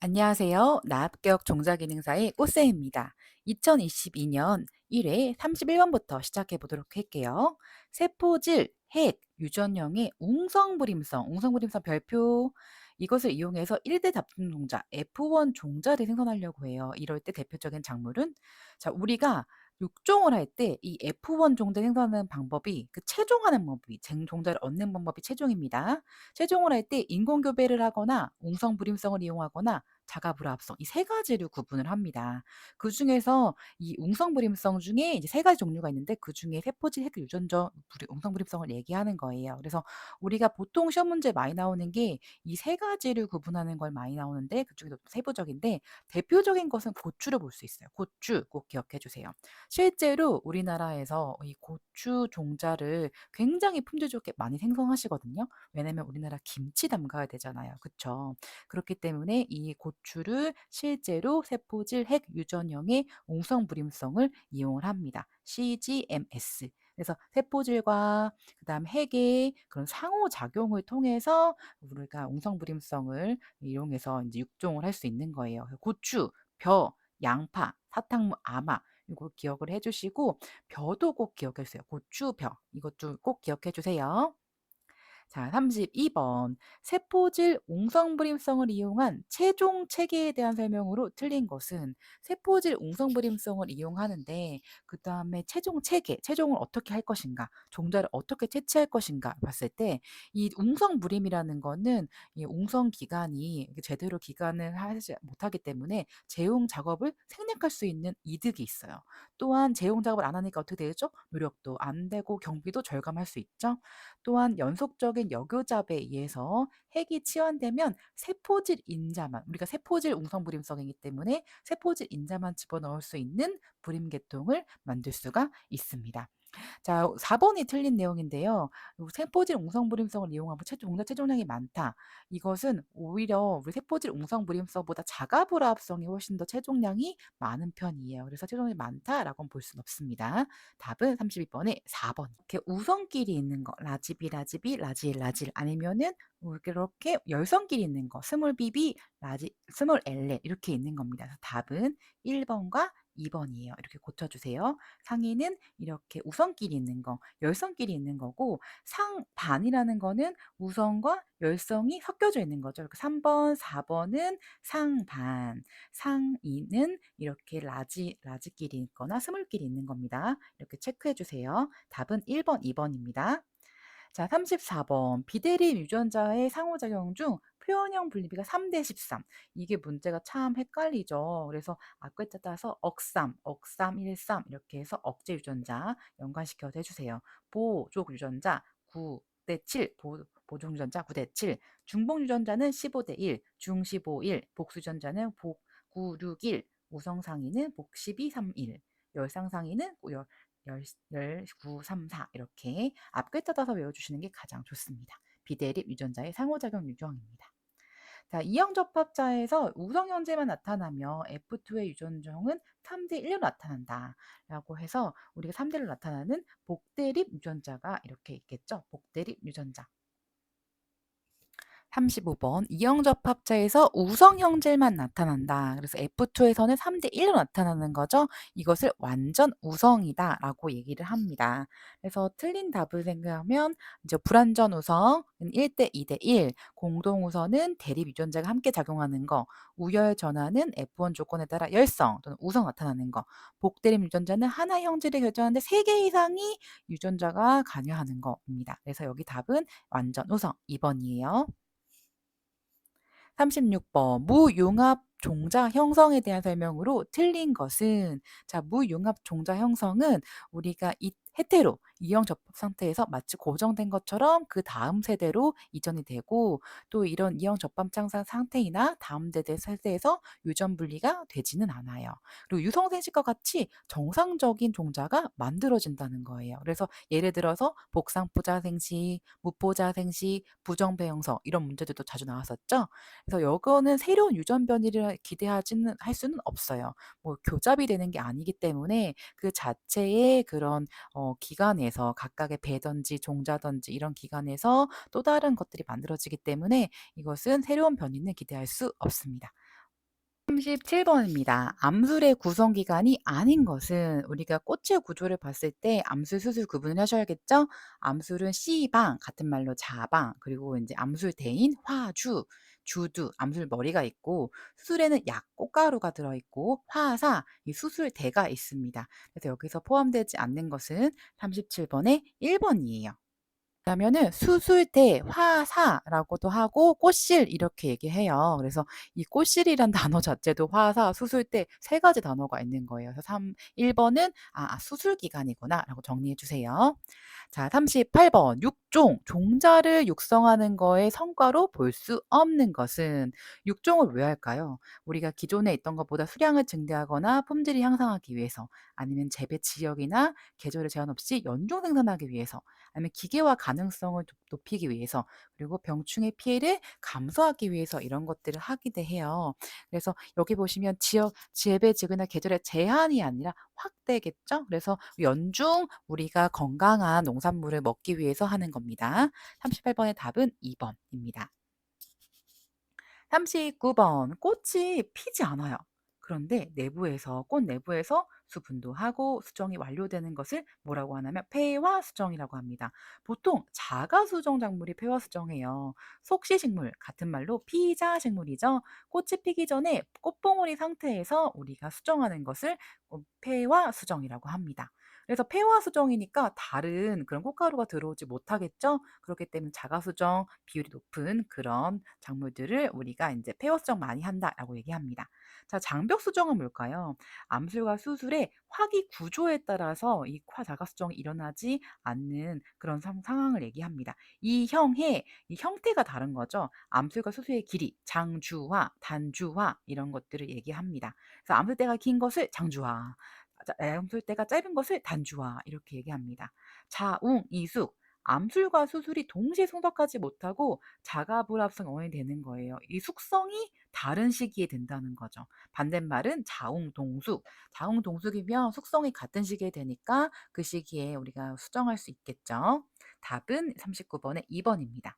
안녕하세요. 나합격 종자기능사의 꽃쌤입니다. 2022년 1회 31번부터 시작해 보도록 할게요. 세포질, 핵, 유전형의 웅성불임성 별표 이것을 이용해서 1대 답중 종자 F1 종자를 생성하려고 해요. 이럴 때 대표적인 작물은 자, 우리가 육종을 할 때 이 F1 종자 생성하는 방법이 그 최종하는 방법이 종자를 얻는 방법이 최종입니다. 최종을 할 때 인공교배를 하거나 웅성불임성을 이용하거나 자가불합성 이 세 가지로 구분을 합니다. 그중에서 이 웅성불임성 중에 이제 세 가지 종류가 있는데 그중에 세포질 핵 유전자 웅성불임성을 얘기하는 거예요. 그래서 우리가 보통 시험 문제에 많이 나오는 게 이 세 가지를 구분하는 걸 많이 나오는데 그중에도 세부적인데 대표적인 것은 고추를 볼 수 있어요. 고추 꼭 기억해 주세요. 실제로 우리나라에서 이 고추 종자를 굉장히 품질 좋게 많이 생성하시거든요. 왜냐면 우리나라 김치 담가야 되잖아요. 그쵸? 그렇기 때문에 이 고추를 실제로 세포질 핵 유전형의 웅성불임성을 이용을 합니다. CGMS. 그래서 세포질과 그다음 핵의 그런 상호작용을 통해서 우리가 웅성불임성을 이용해서 이제 육종을 할 수 있는 거예요. 고추, 벼, 양파, 사탕무, 아마 이거 기억을 해주시고 벼도 꼭 기억해 주세요. 고추, 벼 이것도 꼭 기억해 주세요. 자, 32번. 세포질 웅성불임성을 이용한 최종 체계에 대한 설명으로 틀린 것은 세포질 웅성불임성을 이용하는데 그다음에 최종 체계, 최종을 어떻게 할 것인가, 종자를 어떻게 채취할 것인가 봤을 때 이 웅성불임이라는 거는 이 웅성 기관이 제대로 기관을 하지 못하기 때문에 재용 작업을 생략할 수 있는 이득이 있어요. 또한 재용 작업을 안 하니까 어떻게 되죠? 노력도 안 되고 경비도 절감할 수 있죠. 또한 연속적인 역효잡에 의해서 핵이 치환되면 세포질 인자만 우리가 세포질 웅성불임성이기 때문에 세포질 인자만 집어넣을 수 있는 불임 계통을 만들 수가 있습니다. 자, 4번이 틀린 내용인데요. 세포질 웅성불임성을 이용하면 종자 체중량이 많다. 이것은 오히려 우리 세포질 웅성불임성보다 자가불합성이 훨씬 더 체중량이 많은 편이에요. 그래서 체중량이 많다라고는 볼 수는 없습니다. 답은 32번에 4번. 이렇게 우성끼리 있는 거, 라지비, 라질 아니면은 이렇게 열성끼리 있는 거, 스몰 bb, 스몰 LL 이렇게 있는 겁니다. 그래서 답은 1번과 2번이에요. 이렇게 고쳐주세요. 상위는 이렇게 우성끼리 있는 거, 열성끼리 있는 거고 상반이라는 거는 우성과 열성이 섞여져 있는 거죠. 이렇게 3번, 4번은 상반, 상이는 이렇게 라지끼리 있거나 스몰끼리 있는 겁니다. 이렇게 체크해 주세요. 답은 1번, 2번입니다. 자, 34번. 비대립 유전자의 상호작용 중 표현형 분리비가 3대 13. 이게 문제가 참 헷갈리죠. 그래서 앞글자 따서 억삼 13 이렇게 해서 억제 유전자 연관시켜서 해주세요. 보족 유전자 9대 7, 보족 유전자 9대 7, 중복 유전자는 15대 1, 중 15, 1, 복수 유전자는 복 9, 6, 1, 우성 상위는 복 12, 3, 1, 열상 상위는 9, 3, 4 이렇게 앞글자 따서 외워주시는 게 가장 좋습니다. 비대립 유전자의 상호작용 유형입니다. 자, 이형 접합자에서 우성 형제만 나타나며 F2의 유전종은 3대 1로 나타난다. 라고 해서 우리가 3대 1로 나타나는 복대립 유전자가 이렇게 있겠죠. 복대립 유전자. 35번 이형접합자에서 우성 형질만 나타난다. 그래서 F2에서는 3대 1로 나타나는 거죠. 이것을 완전 우성이다라고 얘기를 합니다. 그래서 틀린 답을 생각하면 이제 불완전 우성은 1대 2대 1, 공동 우성은 대립 유전자가 함께 작용하는 거, 우열 전환은 F1 조건에 따라 열성 또는 우성 나타나는 거, 복대립 유전자는 하나 형질을 결정하는데 3개 이상이 유전자가 관여하는 겁니다. 그래서 여기 답은 완전 우성 2번이에요. 36번 무융합 종자 형성에 대한 설명으로 틀린 것은 자, 무융합 종자 형성은 우리가 이 헤테로 이형 접합 상태에서 마치 고정된 것처럼 그 다음 세대로 이전이 되고 또 이런 이형 접합 장사 상태이나 다음 세대에서 유전 분리가 되지는 않아요. 그리고 유성생식과 같이 정상적인 종자가 만들어진다는 거예요. 그래서 예를 들어서 복상포자 생식, 무포자 생식, 부정배 형성 이런 문제들도 자주 나왔었죠. 그래서 이거는 새로운 유전 변이를 기대하지는 할 수는 없어요. 뭐 교잡이 되는 게 아니기 때문에 그 자체의 그런 기관에서 각각의 배든지 종자든지 이런 기관에서 또 다른 것들이 만들어지기 때문에 이것은 새로운 변이는 기대할 수 없습니다. 37번입니다. 암술의 구성 기관이 아닌 것은 우리가 꽃의 구조를 봤을 때 암술, 수술 구분을 하셔야겠죠? 암술은 씨방, 같은 말로 자방, 그리고 이제 암술대인, 화주, 주두, 암술 머리가 있고, 수술에는 약, 꽃가루가 들어있고, 화사, 이 수술대가 있습니다. 그래서 여기서 포함되지 않는 것은 37번의 1번이에요. 그러면은 수술대, 화사라고도 하고 꽃실 이렇게 얘기해요. 그래서 이 꽃실이란 단어 자체도 화사, 수술대 세 가지 단어가 있는 거예요. 그래서 1 번은 '아 수술 기간이구나.'라고 정리해 주세요. 자 38번 육종, 종자를 육성하는 거의 성과로 볼 수 없는 것은 육종을 왜 할까요? 우리가 기존에 있던 것보다 수량을 증대하거나 품질을 향상하기 위해서 아니면 재배 지역이나 계절에 제한 없이 연중 생산하기 위해서 아니면 기계화 가능성을 높이기 위해서 그리고 병충해 피해를 감소하기 위해서 이런 것들을 하기도 해요. 그래서 여기 보시면 지역 재배 지역이나 계절의 제한이 아니라 확대겠죠. 그래서 연중 우리가 건강한 농산물을 먹기 위해서 하는 겁니다. 38번의 답은 2번입니다. 39번 꽃이 피지 않아요. 그런데 내부에서 꽃 내부에서 수분도 하고 수정이 완료되는 것을 뭐라고 하냐면 폐화수정이라고 합니다. 보통 자가수정 작물이 폐화수정해요. 속시식물 같은 말로 피자식물이죠. 꽃이 피기 전에 꽃봉오리 상태에서 우리가 수정하는 것을 폐화수정이라고 합니다. 그래서 폐화수정이니까 다른 그런 꽃가루가 들어오지 못하겠죠. 그렇기 때문에 자가수정 비율이 높은 그런 작물들을 우리가 인제 폐허수정 많이 한다라고 얘기합니다. 자 장벽수정은 뭘까요? 암술과 수술의 화기 구조에 따라서 이 자가수정이 일어나지 않는 그런 상황을 얘기합니다. 이 형태가 다른 거죠. 암술과 수술의 길이, 장주화, 단주화 이런 것들을 얘기합니다. 그래서 암술대가 긴 것을 장주화, 암술대가 짧은 것을 단주화 이렇게 얘기합니다. 자웅, 이숙 암술과 수술이 동시에 성doc하지 못하고 자가불합성 원인이 되는 거예요. 이 숙성이 다른 시기에 된다는 거죠. 반대말은 자웅동숙. 자웅동숙이면 숙성이 같은 시기에 되니까 그 시기에 우리가 수정할 수 있겠죠. 답은 39번의 2번입니다.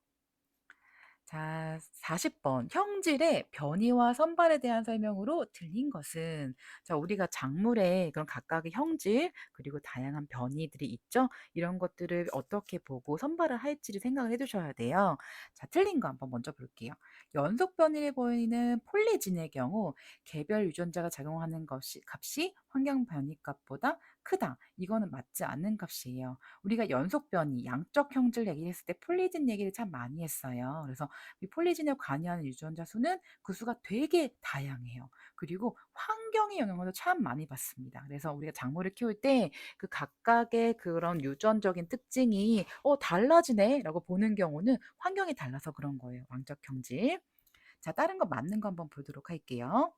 자 40번 형질의 변이와 선발에 대한 설명으로 틀린 것은 자 우리가 작물의 그런 각각의 형질 그리고 다양한 변이들이 있죠. 이런 것들을 어떻게 보고 선발을 할지를 생각을 해 두셔야 돼요. 자 틀린 거 한번 먼저 볼게요. 연속 변이를 보이는 폴리진의 경우 개별 유전자가 작용하는 것이 값이 환경 변이 값보다 크다. 이거는 맞지 않는 값이에요. 우리가 연속 변이, 양적 형질 얘기했을 때 폴리진 얘기를 참 많이 했어요. 그래서 이 폴리진에 관여하는 유전자 수는 그 수가 되게 다양해요. 그리고 환경의 영향을 참 많이 받습니다. 그래서 우리가 작물을 키울 때 그 각각의 그런 유전적인 특징이 달라지네라고 보는 경우는 환경이 달라서 그런 거예요. 왕적 형질. 자, 다른 거 맞는 거 한번 보도록 할게요.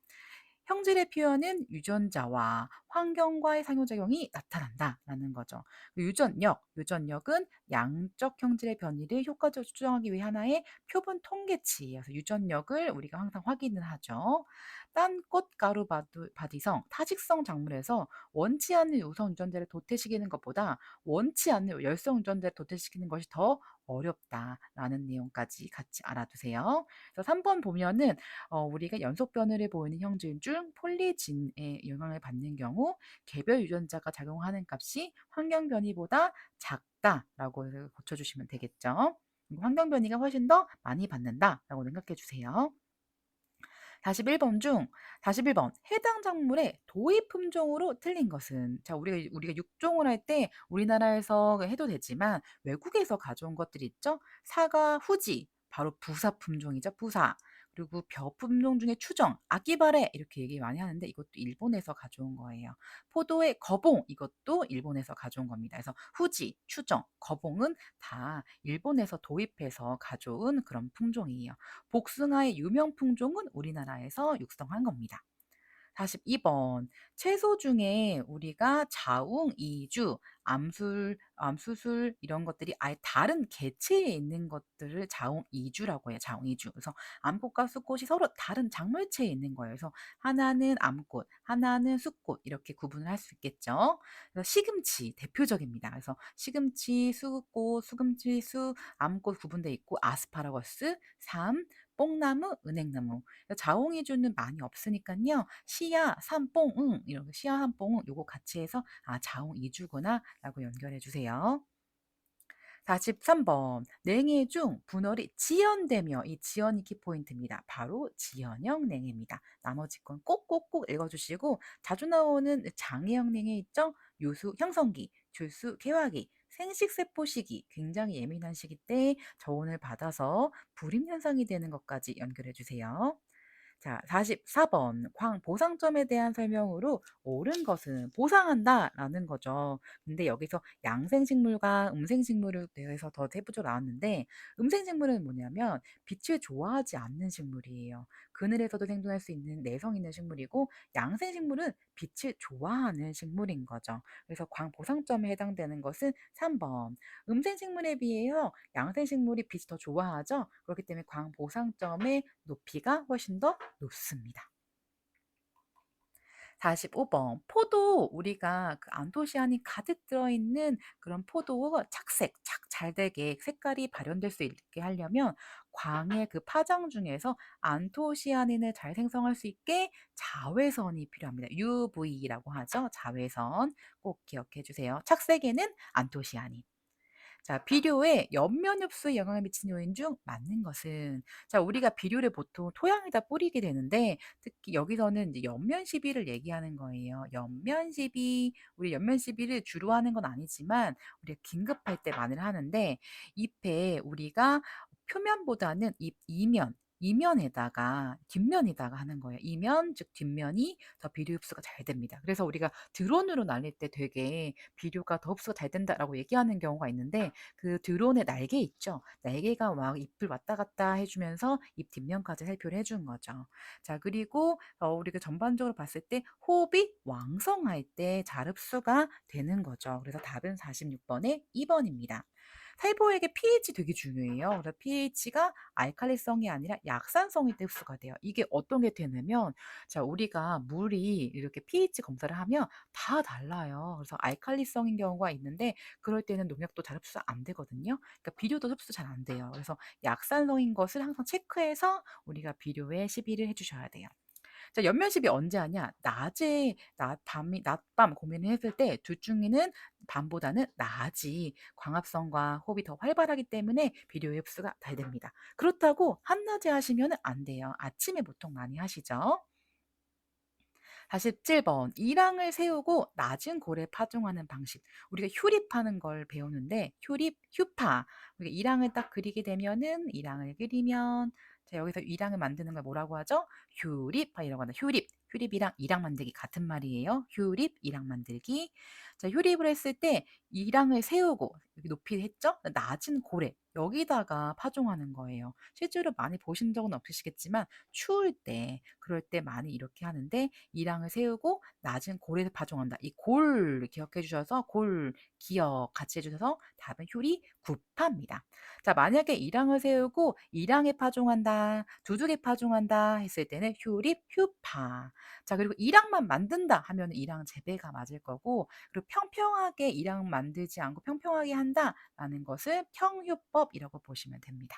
형질의 표현은 유전자와 환경과의 상호작용이 나타난다라는 거죠. 유전력은 양적 형질의 변이를 효과적으로 추정하기 위해 하나의 표본 통계치예요. 그래서 유전력을 우리가 항상 확인을 하죠. 딴꽃가루 바디성, 타식성 작물에서 원치 않는 우성 유전자를 도태시키는 것보다 원치 않는 열성 유전자를 도태시키는 것이 더 어렵다라는 내용까지 같이 알아두세요. 그래서 3번 보면은 우리가 연속 변이를 보이는 형질 중 폴리진의 영향을 받는 경우 개별 유전자가 작용하는 값이 환경 변이보다 작다라고 해서 고쳐주시면 되겠죠. 환경 변이가 훨씬 더 많이 받는다라고 생각해 주세요. 41번 중 41번 해당 작물의 도입 품종으로 틀린 것은 자 우리가 육종을 할 때 우리나라에서 해도 되지만 외국에서 가져온 것들이 있죠. 사과, 후지 바로 부사 품종이죠. 부사. 그리고 벼 품종 중에 추정, 아기바레 이렇게 얘기 많이 하는데 이것도 일본에서 가져온 거예요. 포도의 거봉 이것도 일본에서 가져온 겁니다. 그래서 후지, 추정, 거봉은 다 일본에서 도입해서 가져온 그런 품종이에요. 복숭아의 유명 품종은 우리나라에서 육성한 겁니다. 42번 채소 중에 우리가 자웅, 이주, 암수술 이런 것들이 아예 다른 개체에 있는 것들을 자웅, 이주라고 해요. 자웅, 이주. 그래서 암꽃과 숫꽃이 서로 다른 작물체에 있는 거예요. 그래서 하나는 암꽃, 하나는 숫꽃 이렇게 구분을 할 수 있겠죠. 그래서 시금치 대표적입니다. 그래서 시금치, 수꽃, 수금치, 암꽃 구분돼 있고 아스파라거스, 삶, 뽕나무, 은행나무. 자옹이 주는 많이 없으니까요. 시야, 삼뽕, 이렇게 시야, 삼뽕 요거 같이 해서 아, 자옹 이주구나라고 연결해 주세요. 43번 냉해 중 분월이 지연되며 이 지연이 키포인트입니다. 바로 지연형 냉해입니다. 나머지 건 꼭꼭꼭 읽어주시고 자주 나오는 장애형 냉해 있죠? 요수 형성기, 줄수 개화기, 생식세포 시기 굉장히 예민한 시기 때 저온을 받아서 불임 현상이 되는 것까지 연결해 주세요. 자, 44번 광보상점에 대한 설명으로 옳은 것은 보상한다라는 거죠. 근데 여기서 양생식물과 음생식물에 대해서 더 세부적으로 나왔는데 음생식물은 뭐냐면 빛을 좋아하지 않는 식물이에요. 그늘에서도 생존할 수 있는 내성 있는 식물이고 양생식물은 빛을 좋아하는 식물인 거죠. 그래서 광보상점에 해당되는 것은 3번. 음생식물에 비해요. 양생식물이 빛을 더 좋아하죠. 그렇기 때문에 광보상점의 높이가 훨씬 더 높습니다. 45번 포도 우리가 그 안토시아닌이 가득 들어있는 그런 포도 착색 착 잘 되게 색깔이 발현될 수 있게 하려면 광의 그 파장 중에서 안토시아닌을 잘 생성할 수 있게 자외선이 필요합니다. UV라고 하죠. 자외선 꼭 기억해 주세요. 착색에는 안토시아닌. 자, 비료에 옆면 흡수에 영향을 미치는 요인 중 맞는 것은 자, 우리가 비료를 보통 토양에다 뿌리게 되는데 특히 여기서는 이제 옆면 시비를 얘기하는 거예요. 옆면 시비, 우리 옆면 시비를 주로 하는 건 아니지만 우리가 긴급할 때 많이 하는데 잎에 우리가 표면보다는 잎 이면에다가 뒷면에다가 하는 거예요. 이면 즉 뒷면이 더 비료 흡수가 잘 됩니다. 그래서 우리가 드론으로 날릴 때 되게 비료가 더 흡수가 잘 된다라고 얘기하는 경우가 있는데 그 드론의 날개 있죠. 날개가 막 잎을 왔다 갔다 해주면서 잎 뒷면까지 살표를 해주는 거죠. 자, 그리고 우리가 전반적으로 봤을 때 호흡이 왕성할 때 잘 흡수가 되는 거죠. 그래서 답은 46번에 2번입니다. 살포에게 pH 되게 중요해요. 그래서 pH가 알칼리성이 아니라 약산성일 때 흡수가 돼요. 이게 어떤 게 되냐면 자, 우리가 물이 이렇게 pH 검사를 하면 다 달라요. 그래서 알칼리성인 경우가 있는데 그럴 때는 농약도 잘 흡수 안 되거든요. 그러니까 비료도 흡수 잘 안 돼요. 그래서 약산성인 것을 항상 체크해서 우리가 비료에 시비를 해주셔야 돼요. 자, 연면시비 언제 하냐? 낮에 낮밤 고민을 했을 때 둘 중에는 밤보다는 낮이 광합성과 호흡이 더 활발하기 때문에 비료의 흡수가 잘 됩니다. 그렇다고 한낮에 하시면 안 돼요. 아침에 보통 많이 하시죠. 47번 이랑을 세우고 낮은 골에 파종하는 방식. 우리가 휴립하는 걸 배우는데 휴파. 우리가 이랑을 딱 그리게 되면은 이랑을 그리면 자, 여기서 이랑을 만드는 걸 뭐라고 하죠? 휴립이라고 한다. 휴립이랑 이랑 만들기 같은 말이에요. 휴립, 이랑 만들기. 자, 휴립을 했을 때 이랑을 세우고 여기 높이 했죠? 낮은 고래 여기다가 파종하는 거예요. 실제로 많이 보신 적은 없으시겠지만 추울 때 그럴 때 많이 이렇게 하는데 이랑을 세우고 낮은 골에서 파종한다. 이 골 기억해 주셔서 골 기억 같이 해 주셔서 답은 효리 구파입니다. 자, 만약에 이랑을 세우고 이랑에 파종한다, 두둑에 파종한다 했을 때는 효립 휴파. 자, 그리고 이랑만 만든다 하면 이랑 재배가 맞을 거고 그리고 평평하게 이랑 만들지 않고 평평하게 한다라는 것을 평휴법이라고 보시면 됩니다.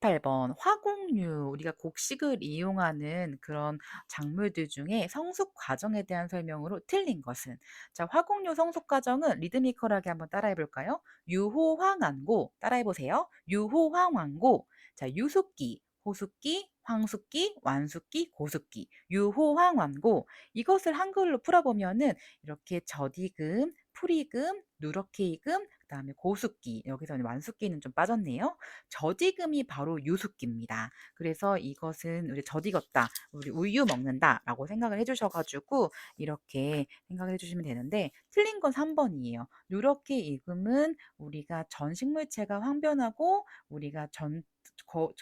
8번 화곡류 우리가 곡식을 이용하는 그런 작물들 중에 성숙 과정에 대한 설명으로 틀린 것은 자, 화곡류 성숙 과정은 리드미컬하게 한번 따라해 볼까요? 유호황안고 따라해 보세요. 유호황완고 자, 유숙기 호숙기, 황숙기, 완숙기, 고숙기, 유호황완고 이것을 한글로 풀어보면은 이렇게 저디금, 풀이금, 누렇게이금, 그다음에 고숙기 여기서는 완숙기는 좀 빠졌네요. 저디금이 바로 유숙기입니다. 그래서 이것은 우리 저디었다, 우리 우유 먹는다라고 생각을 해주셔 가지고 이렇게 생각을 해주시면 되는데 틀린 건 3번이에요. 누렇게 익음은 우리가 전 식물체가 황변하고 우리가 전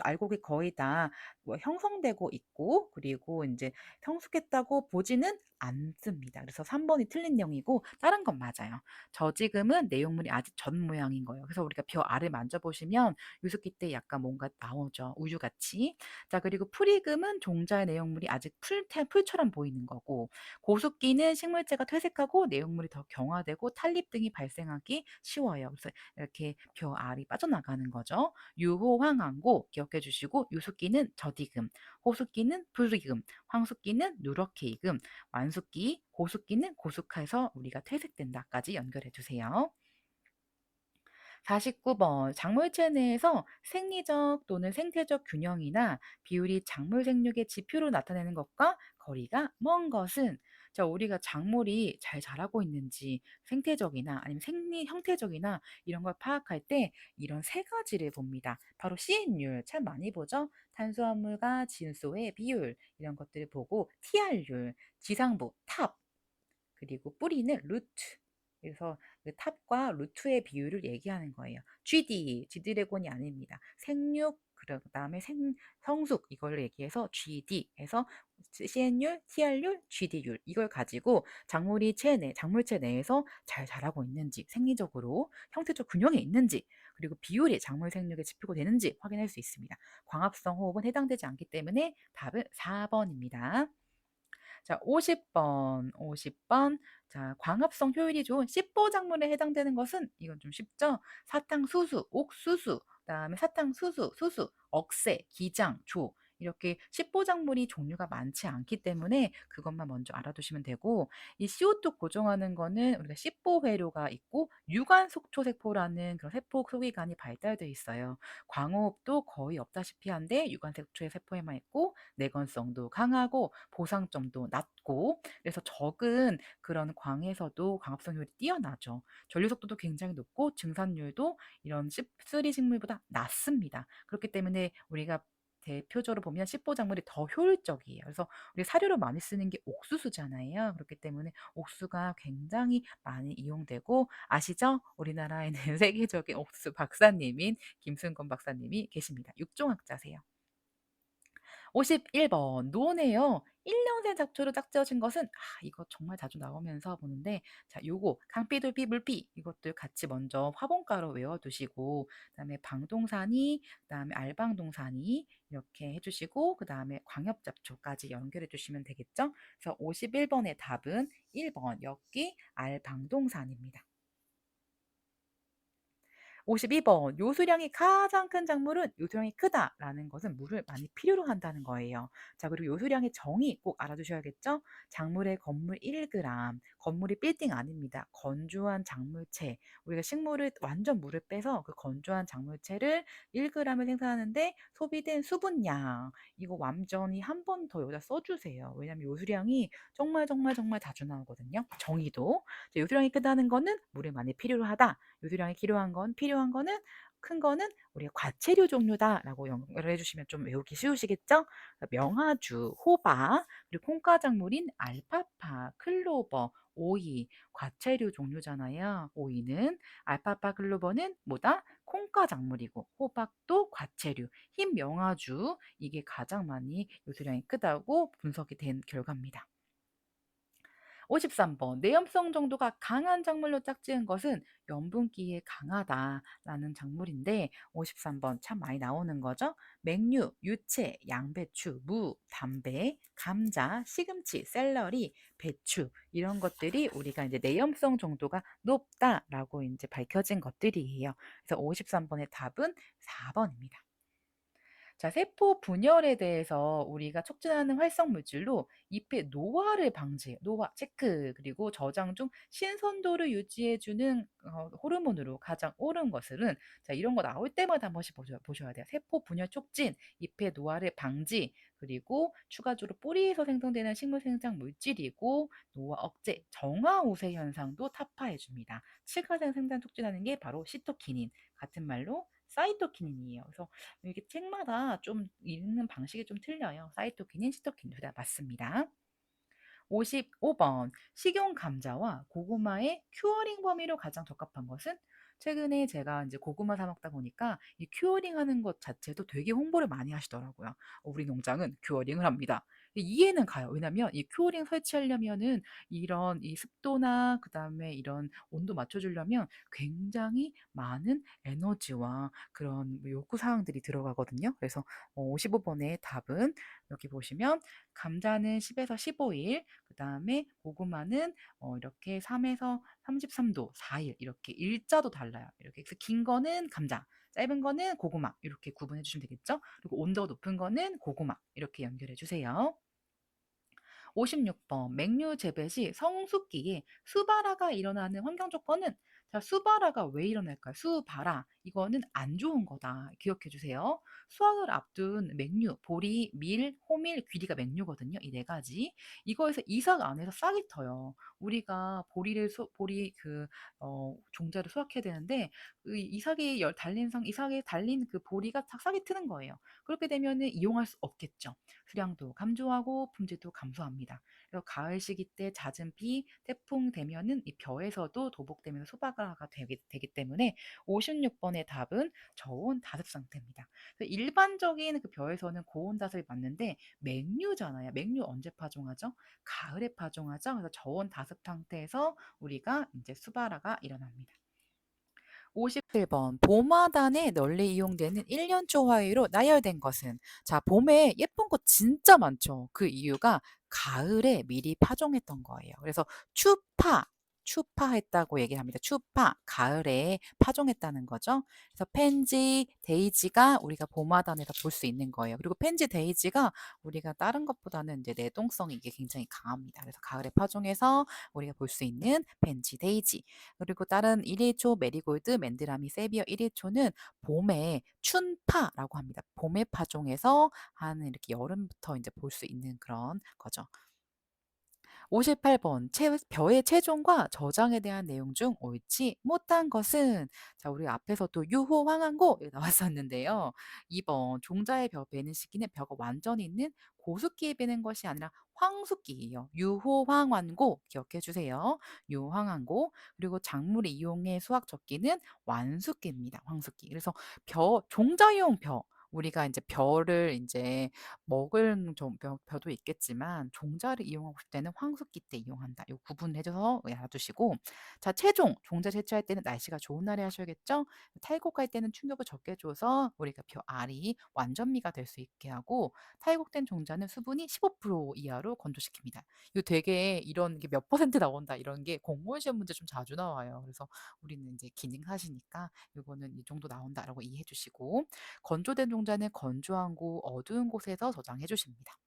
알곡이 거의 다 뭐 형성되고 있고, 그리고 이제 성숙했다고 보지는 않습니다. 그래서 3번이 틀린 내용이고 다른 건 맞아요. 저지금은 내용물이 아직 전 모양인 거예요. 그래서 우리가 벼 알을 만져보시면 유숙기 때 약간 뭔가 나오죠. 우유같이. 자, 그리고 프리금은 종자의 내용물이 아직 풀처럼 보이는 거고, 고숙기는 식물체가 퇴색하고 내용물이 더 경화되고 탄립 등이 발생하기 쉬워요. 그래서 이렇게 벼 알이 빠져나가는 거죠. 유호황항고 기억해 주시고, 유숙기는 저디금, 호숙기는 불이금, 황숙기는 누렇게이금, 완숙기, 고숙기는 고숙해서 우리가 퇴색된다까지 연결해 주세요. 49번 작물체 내에서 생리적 또는 생태적 균형이나 비율이 작물 생육의 지표로 나타내는 것과 거리가 먼 것은, 자, 우리가 작물이 잘 자라고 있는지 생태적이나 아니면 생리 형태적이나 이런 걸 파악할 때 이런 세 가지를 봅니다. 바로 CN율 참 많이 보죠. 탄수화물과 질소의 비율 이런 것들을 보고, TR율 지상부 탑, 그리고 뿌리는 루트. 그래서 그 탑과 루트의 비율을 얘기하는 거예요. GD, G드래곤이 아닙니다. 생육, 그다음에 성숙 이걸 얘기해서 GD 해서 CN율, TR율, GD율 이걸 가지고 작물체 내에서 잘 자라고 있는지, 생리적으로 형태적 균형이 있는지, 그리고 비율이 작물 생육의 지표가 되는지 확인할 수 있습니다. 광합성 호흡은 해당되지 않기 때문에 답은 4번입니다. 자, 50번, 50번. 자, 광합성 효율이 좋은 씨뽀 작물에 해당되는 것은, 이건 좀 쉽죠? 사탕수수, 옥수수, 그다음에 사탕수수, 수수, 억새, 기장, 조. 이렇게 씨뽀 작물이 종류가 많지 않기 때문에 그것만 먼저 알아두시면 되고, 이 CO2 고정하는 거는 우리가 씨뽀 회로가 있고 유관 속초 세포라는 그런 세포 소기관이 발달되어 있어요. 광호흡도 거의 없다시피 한데 유관 속초의 세포에만 있고, 내건성도 강하고 보상점도 낮고, 그래서 적은 그런 광에서도 광합성 효율이 뛰어나죠. 전류 속도도 굉장히 높고 증산율도 이런 쓰리 식물보다 낮습니다. 그렇기 때문에 우리가 대표적으로 보면 씨뽀 작물이 더 효율적이에요. 그래서 우리 사료로 많이 쓰는 게 옥수수잖아요. 그렇기 때문에 옥수가 굉장히 많이 이용되고, 아시죠? 우리나라에는 세계적인 옥수수 박사님인 김순건 박사님이 계십니다. 육종학자세요. 51번 노네요. 1년생 잡초로 짝지어진 것은, 이거 정말 자주 나오면서 보는데, 자, 요거 강피돌피 물피 이것들 같이 먼저 화본가로 외워두시고, 그다음에 방동사니, 그다음에 알방동사니 이렇게 해주시고, 그다음에 광엽잡초까지 연결해 주시면 되겠죠? 그래서 51번의 답은 1번 엽기 알방동산입니다. 52번 요수량이 가장 큰 작물은 요수량이 크다라는 것은 물을 많이 필요로 한다는 거예요. 자, 그리고 요수량의 정의 꼭 알아두셔야겠죠? 작물의 건물 1g, 건물이 빌딩 아닙니다. 건조한 작물체. 우리가 식물을 완전 물을 빼서 그 건조한 작물체를 1g을 생산하는데 소비된 수분량, 이거 완전히 한 번 더 여기다 써주세요. 왜냐면 요수량이 정말 정말 정말 자주 나오거든요. 정의도. 자, 요수량이 크다는 거는 물을 많이 필요로 하다. 요소량이 필요한 거는, 큰 거는 우리가 과체류 종류다라고 연결해 주시면 좀 외우기 쉬우시겠죠? 명화주, 호박, 그리고 콩가작물인 알파파, 클로버, 오이, 과체류 종류잖아요. 오이는, 알파파, 클로버는 뭐다? 콩가작물이고, 호박도 과체류, 흰 명화주, 이게 가장 많이 요소량이 크다고 분석이 된 결과입니다. 53번 내염성 정도가 강한 작물로 짝지은 것은 염분기에 강하다라는 작물인데, 53번 참 많이 나오는 거죠. 맹류, 유채, 양배추, 무, 담배, 감자, 시금치, 샐러리, 배추 이런 것들이 우리가 이제 내염성 정도가 높다라고 이제 밝혀진 것들이에요. 그래서 53번의 답은 4번입니다. 자, 세포 분열에 대해서 우리가 촉진하는 활성 물질로 잎의 노화를 방지해요. 노화 체크. 그리고 저장 중 신선도를 유지해주는 호르몬으로 가장 옳은 것은, 자, 이런 거 나올 때마다 한 번씩 보셔야 돼요. 세포 분열 촉진, 잎의 노화를 방지, 그리고 추가적으로 뿌리에서 생성되는 식물 생장 물질이고, 노화 억제, 정화 우세 현상도 타파해 줍니다. 칠가생 생장 촉진하는 게 바로 시토키닌, 같은 말로 사이토키닌이에요. 그래서 이게 책마다 좀 읽는 방식이 좀 틀려요. 사이토키닌, 시토키닌 둘 다 맞습니다. 55번 식용 감자와 고구마의 큐어링 범위로 가장 적합한 것은, 최근에 제가 이제 고구마 사 먹다 보니까 이 큐어링 하는 것 자체도 되게 홍보를 많이 하시더라고요. "우리 농장은 큐어링을 합니다." 이해는 가요. 왜냐면 이 큐어링 설치하려면은 이런 이 습도나 그다음에 이런 온도 맞춰 주려면 굉장히 많은 에너지와 그런 뭐 요구 사항들이 들어가거든요. 그래서 55 번의 답은 여기 보시면 감자는 10 에서 15 일, 그다음에 고구마는 이렇게 3 에서 33도 4 일, 이렇게 일자도 달라요. 이렇게 그래서 긴 거는 감자, 짧은 거는 고구마, 이렇게 구분해 주시면 되겠죠. 그리고 온도가 높은 거는 고구마, 이렇게 연결해 주세요. 56번 맹류 재배 시 성숙기에 수발화가 일어나는 환경 조건은. 자, 수발화가 왜 일어날까요? 수발화. 이거는 안 좋은 거다. 기억해 주세요. 수확을 앞둔 맹류, 보리, 밀, 호밀, 귀리가 맹류거든요. 이 네 가지. 이거에서 이삭 안에서 싹이 터요. 우리가 보리 종자를 수확해야 되는데 이삭에 달린 그 보리가 싹이 트는 거예요. 그렇게 되면은 이용할 수 없겠죠. 수량도 감소하고 품질도 감소합니다. 그래서 가을 시기 때 잦은 비, 태풍 되면은 이 벼에서도 도복되면서 소박화가 되기 때문에 56 번의 답은 저온 다습 상태입니다. 그래서 일반적인 그 벼에서는 고온 다습이 맞는데 맹류잖아요. 맹류 언제 파종하죠? 가을에 파종하죠. 그래서 저온 다습 상태에서 우리가 이제 수발화가 일어납니다. 57번 봄하단에 널리 이용되는 1년초 화이로 나열된 것은. 자, 봄에 예쁜 꽃 진짜 많죠. 그 이유가 가을에 미리 파종했던 거예요. 그래서 추파했다고 얘기합니다. 추파, 가을에 파종했다는 거죠. 그래서 펜지, 데이지가 우리가 봄하단에서 볼 수 있는 거예요. 그리고 펜지, 데이지가 우리가 다른 것보다는 이제 내동성이 이게 굉장히 강합니다. 그래서 가을에 파종해서 우리가 볼 수 있는 펜지, 데이지. 그리고 다른 일일초 메리골드, 맨드라미, 세비어 일일초는 봄에 춘파라고 합니다. 봄에 파종해서 하는 이렇게 여름부터 이제 볼 수 있는 그런 거죠. 58번 벼의 체종과 저장에 대한 내용 중 옳지 못한 것은. 자, 우리 앞에서도 유호 황황고 나왔었는데요. 2번 종자의 벼 베는 시기는 벼가 완전히 있는 고숙기에 베는 것이 아니라 황숙기예요. 유호 황완고 기억해 주세요. 유호 황완고. 그리고 작물의 이용의 수확 적기는 완숙기입니다. 황숙기. 그래서 종자용 벼, 우리가 이제 벼를 이제 먹을 벼도 있겠지만 종자를 이용하고 싶을 때는 황숙기 때 이용한다. 요 구분을 해줘서 알아두시고. 자, 종자 채취할 때는 날씨가 좋은 날에 하셔야겠죠. 탈곡할 때는 충격을 적게 줘서 우리가 벼 알이 완전미가 될 수 있게 하고, 탈곡된 종자는 수분이 15% 이하로 건조시킵니다. 이거 되게 이런 게 몇 퍼센트 나온다 이런 게 공무원 시험 문제 좀 자주 나와요. 그래서 우리는 이제 기능하시니까 이거는 이 정도 나온다라고 이해해 주시고, 건조된 종자는 건조한 곳, 어두운 곳에서 저장해 주십니다.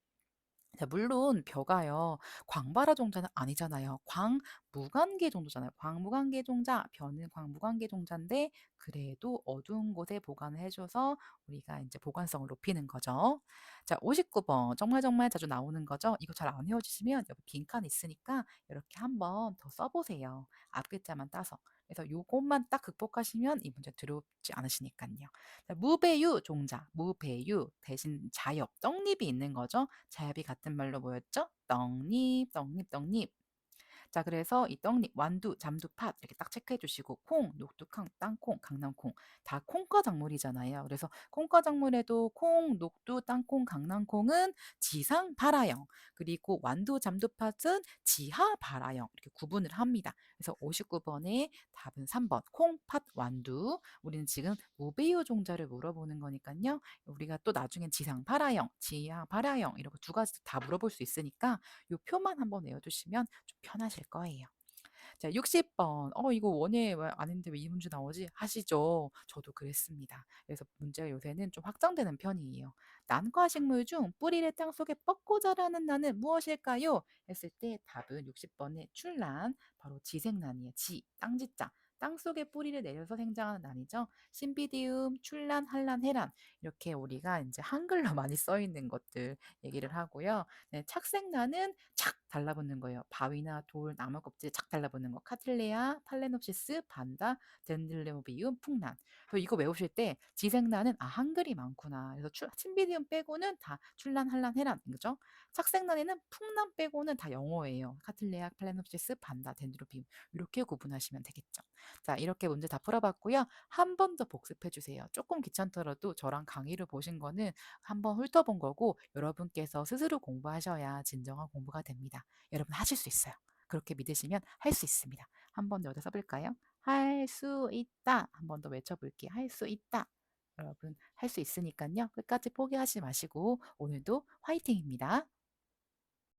자, 물론 벼가요, 광발화 종자는 아니잖아요. 광무관계 종자잖아요. 광무관계 종자, 벼는 광무관계 종자인데 그래도 어두운 곳에 보관을 해줘서 우리가 이제 보관성을 높이는 거죠. 자, 59번 정말 정말 자주 나오는 거죠. 이거 잘 안 외워지시면 여기 빈칸 있으니까 이렇게 한번 더 써보세요. 앞 글자만 따서. 그래서 요것만 딱 극복하시면 이 문제 두렵지 않으시니까요. 자, 무배유 종자, 무배유 대신 자엽, 떡잎이 있는 거죠. 자엽이 같은 말로 뭐였죠? 떡잎, 떡잎, 떡잎. 자, 그래서 이 떡잎, 완두, 잠두, 팥 이렇게 딱 체크해 주시고, 콩, 녹두콩, 땅콩, 강낭콩 다 콩과 작물이잖아요. 그래서 콩과 작물에도 콩, 녹두, 땅콩, 강낭콩은 지상 발화형, 그리고 완두, 잠두, 팥은 지하 발화형, 이렇게 구분을 합니다. 그래서 59번의 답은 3번 콩, 팥, 완두. 우리는 지금 무배유 종자를 물어보는 거니까요. 우리가 또 나중엔 지상 발화형, 지하 발화형 이렇게 두 가지 다 물어볼 수 있으니까 요 표만 한번 외워두시면 좀 편하실 거예요. 자, 60번. 이거 원예 왜 아닌데 왜 이 문제 나오지? 하시죠. 저도 그랬습니다. 그래서 문제가 요새는 좀 확장되는 편이에요. 난과 식물 중 뿌리를 땅 속에 뻗고 자라는 난은 무엇일까요? 했을 때 답은 60번의 출란, 바로 지생란이에요. 땅지자. 땅 속에 뿌리를 내려서 생장하는 난이죠. 신비디움, 출란, 한란, 해란. 이렇게 우리가 이제 한글로 많이 써 있는 것들 얘기를 하고요. 네, 착생란은 착 달라붙는 거예요. 바위나 돌, 나무 껍질에 착 달라붙는 거. 카틀레아, 팔레놉시스, 반다, 덴들레오비움, 풍란. 그래서 이거 외우실 때 지생란은 한글이 많구나. 그래서 신비디움 빼고는 다 출란, 한란, 해란, 그죠? 착생란에는 풍란 빼고는 다 영어예요. 카틀레아, 팔레놉시스, 반다, 덴드로비움. 이렇게 구분하시면 되겠죠. 자, 이렇게 문제 다 풀어봤고요. 한 번 더 복습해 주세요. 조금 귀찮더라도 저랑 강의를 보신 거는 한 번 훑어본 거고 여러분께서 스스로 공부하셔야 진정한 공부가 됩니다. 여러분 하실 수 있어요. 그렇게 믿으시면 할 수 있습니다. 한 번 더 여기다 써볼까요? 할 수 있다. 한 번 더 외쳐볼게요. 할 수 있다. 여러분 할 수 있으니까요. 끝까지 포기하지 마시고 오늘도 화이팅입니다.